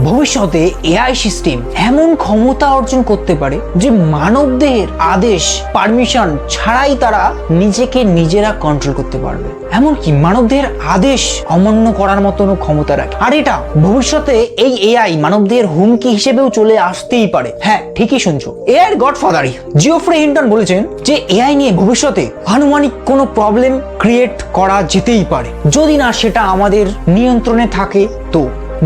ভবিষ্যতে AI system এমন ক্ষমতা অর্জন করতে পারে যে মানবদেহের আদেশ পারমিশন ছাড়াই তারা নিজেকে নিজেরা কন্ট্রোল করতে পারবে, এমনকি মানবদেহের আদেশ অমান্য করার মতনও ক্ষমতা রাখে। আর এটা ভবিষ্যতে এই এআই মানবদেহের হুমকি হিসেবেও চলে আসতেই পারে। হ্যাঁ, ঠিকই শুনছো। এআই এর গডফাদারই জিওফ্রে হিন্টন বলেছেন যে এআই নিয়ে ভবিষ্যতে আনুমানিক কোনো প্রবলেম ক্রিয়েট করা যেতেই পারে, যদি না সেটা আমাদের নিয়ন্ত্রণে থাকে। তো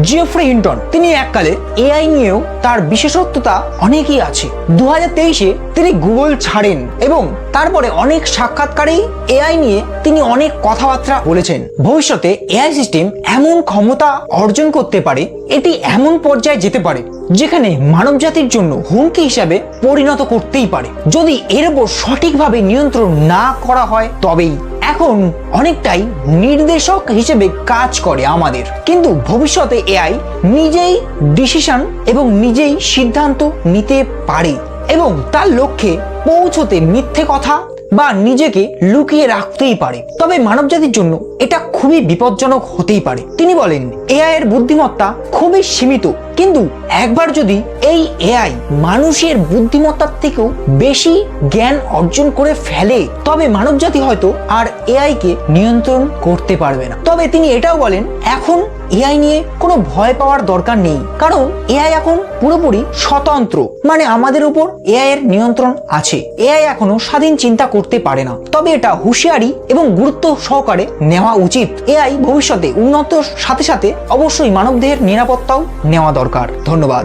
জিওফ্রে হিন্টন তিনি এককালে এআই নিয়েও তার বিশেষত্বতা অনেকই আছে। 2023-এ তিনি গুগল ছাড়েন এবং তারপরে অনেক সাক্ষাৎকারেই এআই নিয়ে তিনি অনেক কথাবার্তা বলেছেন। ভবিষ্যতে এআই সিস্টেম এমন ক্ষমতা অর্জন করতে পারে, এটি এমন পর্যায়ে যেতে পারে যেখানে মানব জাতির জন্য হুমকি হিসাবে পরিণত করতেই পারে, যদি এর উপর সঠিকভাবে নিয়ন্ত্রণ না করা হয়। তবেই এখন অনেকটাই নির্দেশক হিসেবে কাজ করে আমাদের, কিন্তু ভবিষ্যতে এআই নিজেই ডিসিশন এবং নিজেই সিদ্ধান্ত নিতে পারে এবং তার লক্ষ্যে পৌঁছতে মিথ্যে কথা বা নিজেকে লুকিয়ে রাখতেই পারে। তবে মানবজাতির জন্য এটা খুবই বিপজ্জনক হতেই পারে। তিনি বলেন এআই এর বুদ্ধিমত্তা খুবই সীমিত, কিন্তু একবার যদি এই এআই মানুষের বুদ্ধিমত্তার থেকেও বেশি জ্ঞান অর্জন করে ফেলে, তবে মানবজাতি হয়তো আর এআই কে নিয়ন্ত্রণ করতে পারবে না। তবে তিনি এটাও বলেন এখন এআই নিয়ে কোনো ভয় পাওয়ার দরকার নেই, কারণ এআই এখন পুরোপুরি স্বতন্ত্র, মানে আমাদের উপর এআই এর নিয়ন্ত্রণ আছে। এআই এখনো স্বাধীন চিন্তা করতে পারে না, তবে এটা হুঁশিয়ারি এবং গুরুত্ব সহকারে নেওয়া উচিত। এআই ভবিষ্যতে উন্নত সাথে সাথে অবশ্যই মানবদেহের নিরাপত্তাও নেওয়া দরকার। ধন্যবাদ।